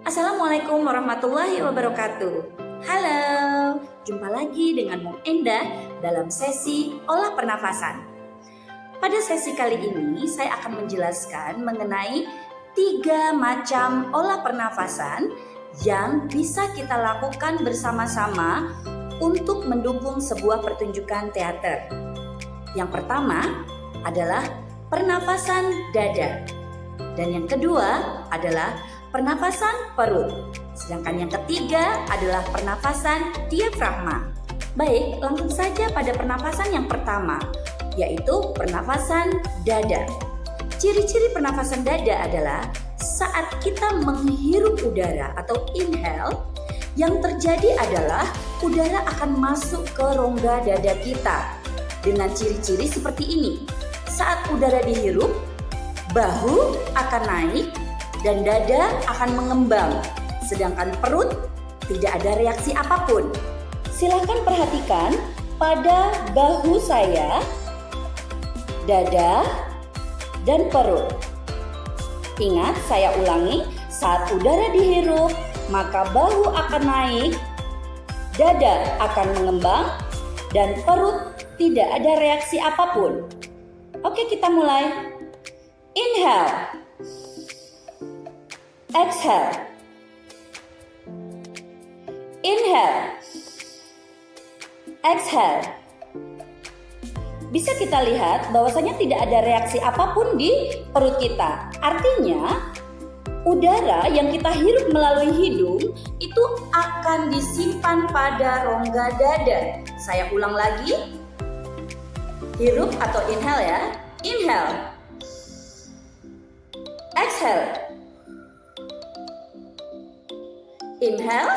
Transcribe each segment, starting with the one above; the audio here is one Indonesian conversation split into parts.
Assalamualaikum warahmatullahi wabarakatuh. Halo, jumpa lagi dengan Mom Enda dalam sesi olah pernafasan. Pada sesi kali ini saya akan menjelaskan mengenai 3 macam olah pernafasan yang bisa kita lakukan bersama-sama untuk mendukung sebuah pertunjukan teater. Yang pertama adalah pernafasan dada, dan yang kedua adalah pernafasan perut. Sedangkan yang ketiga adalah pernafasan diafragma. Baik, langsung saja pada pernafasan yang pertama, yaitu pernafasan dada. Ciri-ciri pernafasan dada adalah saat kita menghirup udara atau inhale, yang terjadi adalah udara akan masuk ke rongga dada kita dengan ciri-ciri seperti ini. Saat udara dihirup, bahu akan naik dan dada akan mengembang, sedangkan perut tidak ada reaksi apapun. Silakan perhatikan pada bahu saya, dada, dan perut. Ingat, saya ulangi, saat udara dihirup, maka bahu akan naik, dada akan mengembang, dan perut tidak ada reaksi apapun. Oke, kita mulai. Inhale. Exhale. Inhale. Exhale. Bisa kita lihat bahwasanya tidak ada reaksi apapun di perut kita. Artinya, udara yang kita hirup melalui hidung itu akan disimpan pada rongga dada. Saya ulang lagi. Hirup atau inhale ya. Inhale. Exhale. Inhale.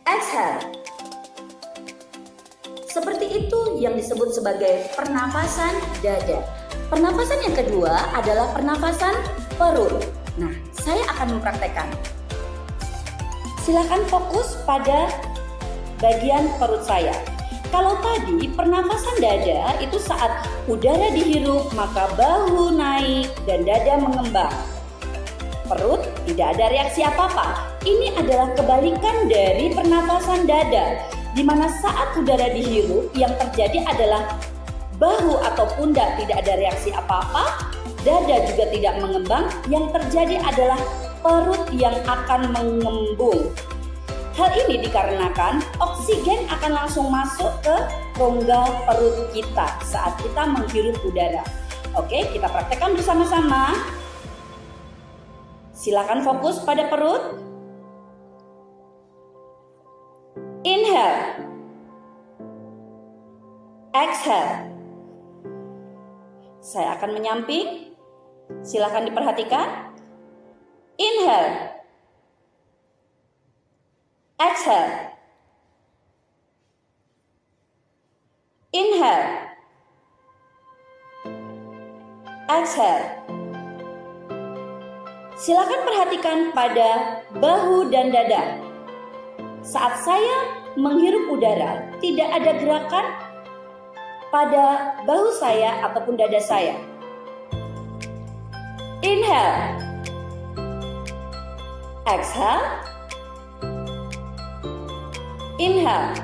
Exhale. Seperti itu yang disebut sebagai pernafasan dada. Pernafasan yang kedua adalah pernafasan perut. Nah, saya akan mempraktekkan. Silakan fokus pada bagian perut saya. Kalau tadi pernafasan dada itu saat udara dihirup maka bahu naik dan dada mengembang. Perut tidak ada reaksi apa-apa. Ini adalah kebalikan dari pernafasan dada, di mana saat udara dihirup yang terjadi adalah bahu atau pundak tidak ada reaksi apa-apa, dada juga tidak mengembang, yang terjadi adalah perut yang akan mengembung. Hal ini dikarenakan oksigen akan langsung masuk ke rongga perut kita saat kita menghirup udara. Oke, kita praktekkan bersama-sama. Silakan fokus pada perut. Inhale. Exhale. Saya akan menyamping. Silakan diperhatikan. Inhale. Exhale. Inhale. Exhale. Silakan perhatikan pada bahu dan dada. Saat saya menghirup udara, tidak ada gerakan pada bahu saya ataupun dada saya. Inhale. Exhale. Inhale.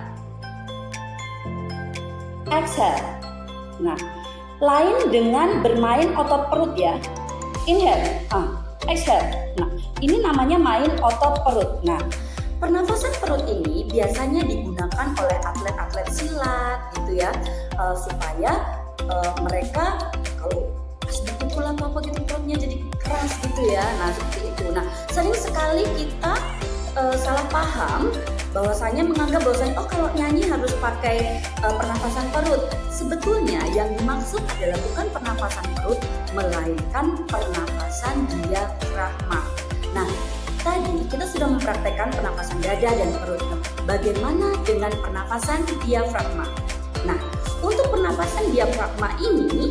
Exhale. Nah, lain dengan bermain otot perut ya. Inhale. Exhale. Nah, ini namanya main otot perut. Nah, pernafasan perut ini biasanya digunakan oleh atlet-atlet silat gitu ya, supaya mereka kalau pas dipukul atau apa gitu perutnya jadi keras gitu ya. Nah, seperti itu. Nah, sering sekali kita salah paham bahwasanya menganggap bahwasanya kalau nyanyi harus pakai pernafasan perut. Sebetulnya yang dimaksud adalah bukan pernafasan perut, melainkan pernafasan diafragma. Nah, tadi kita sudah mempraktekkan pernafasan dada dan perut. Bagaimana dengan pernafasan diafragma? Nah, untuk pernafasan diafragma ini,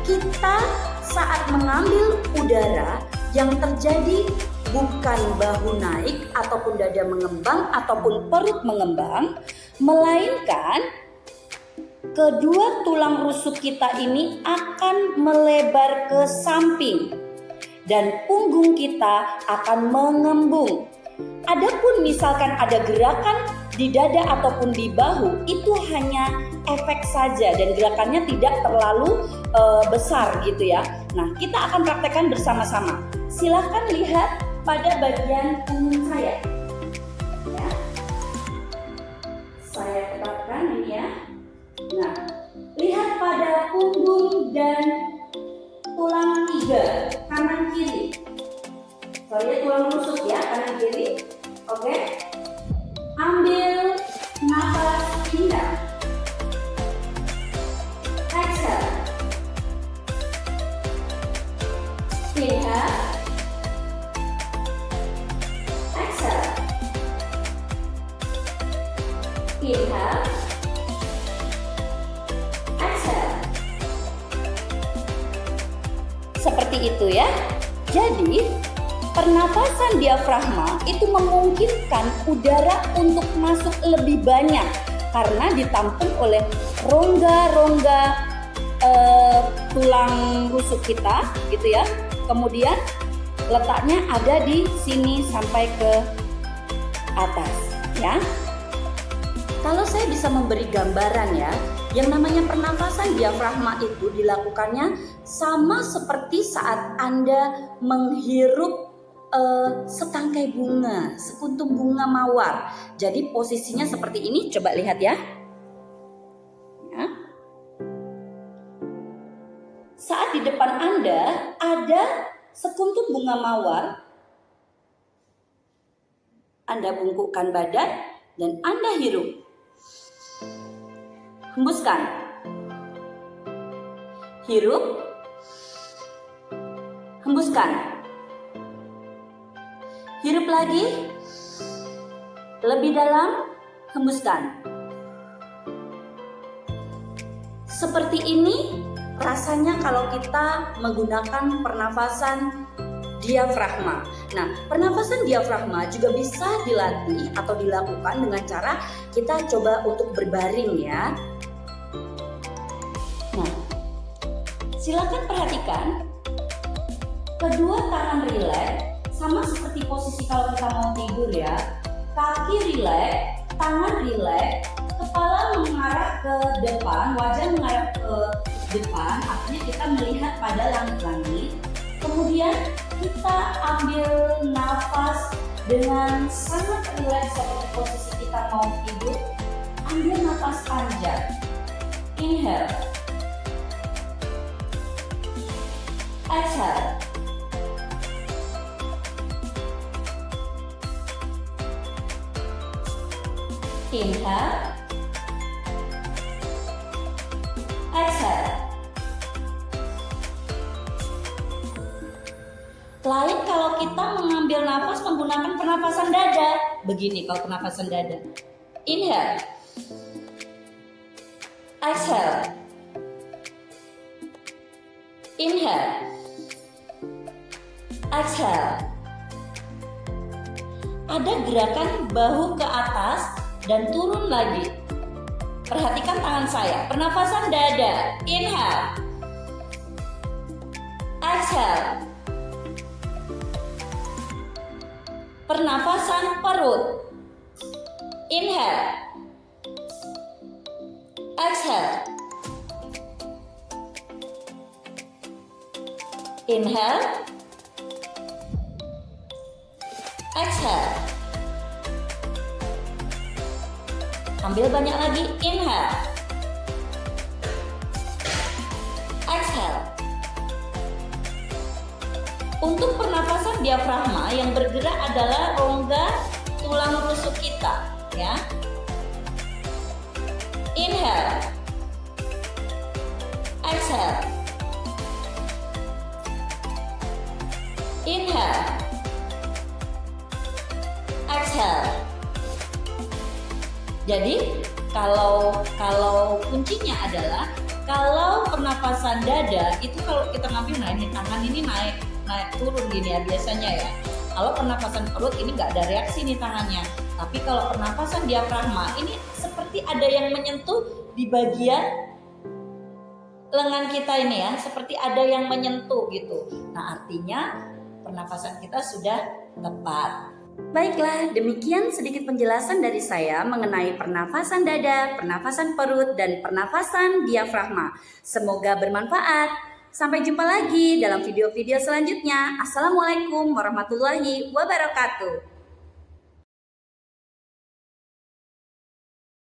kita saat mengambil udara yang terjadi bukan bahu naik ataupun dada mengembang ataupun perut mengembang, melainkan kedua tulang rusuk kita ini akan melebar ke samping. dan punggung kita akan mengembung. Adapun misalkan ada gerakan di dada ataupun di bahu, itu hanya efek saja dan gerakannya tidak terlalu besar gitu ya. Nah, kita akan praktekkan bersama-sama. Silahkan lihat pada bagian punggung saya. Ya. Saya tetapkan ini ya. Nah, lihat pada punggung dan tulang iga kanan kiri. Sorry, tulang rusuk ya, kanan kiri. Oke. Ambil nafas, inhale. Exhale. Inhale. Exhale. Inhale. Exhale. Seperti itu ya. Jadi, pernafasan diafragma itu memungkinkan udara untuk masuk lebih banyak karena ditampung oleh rongga-rongga tulang rusuk kita gitu ya. Kemudian letaknya ada di sini sampai ke atas ya. Kalau saya bisa memberi gambaran ya, yang namanya pernafasan diafragma itu dilakukannya sama seperti saat Anda menghirup setangkai bunga, sekuntum bunga mawar. Jadi posisinya seperti ini, coba lihat ya. Ya. Saat di depan Anda ada sekuntum bunga mawar, Anda bungkukkan badan dan Anda hirup. Hembuskan. Hirup. Hembuskan. Hirup lagi, lebih dalam, hembuskan. Seperti ini rasanya kalau kita menggunakan pernafasan diafragma. Nah, pernafasan diafragma juga bisa dilatih atau dilakukan dengan cara kita coba untuk berbaring ya. Nah, silakan perhatikan kedua tangan rileks. Sama seperti posisi kalau kita mau tidur ya, kaki rileks, tangan rileks, kepala mengarah ke depan, wajah mengarah ke depan, artinya kita melihat pada langit-langit. Kemudian kita ambil nafas dengan sangat rileks seperti posisi kita mau tidur. Ambil nafas panjang, inhale, exhale. Inhale, exhale. Lain kalau kita mengambil nafas menggunakan pernapasan dada. Begini kalau pernapasan dada. Inhale, exhale. Inhale, exhale. Ada gerakan bahu ke atas dan turun lagi. Perhatikan tangan saya. Pernafasan dada. Inhale. Exhale. Pernafasan perut. Inhale. Exhale. Inhale. Exhale. Ambil banyak lagi, inhale, exhale. Untuk pernapasan diafragma yang bergerak adalah rongga tulang rusuk kita, ya. Inhale, exhale, inhale, exhale. Jadi kalau kuncinya adalah kalau pernapasan dada itu kalau kita ngambil, nah ini tangan ini naik turun gini ya biasanya ya. Kalau pernapasan perut ini nggak ada reaksi nih tangannya. Tapi kalau pernapasan diafragma ini seperti ada yang menyentuh di bagian lengan kita ini ya, seperti ada yang menyentuh gitu. Nah, artinya pernafasan kita sudah tepat. Baiklah, demikian sedikit penjelasan dari saya mengenai pernafasan dada, pernafasan perut, dan pernafasan diafragma. Semoga bermanfaat. Sampai jumpa lagi dalam video-video selanjutnya. Assalamualaikum warahmatullahi wabarakatuh.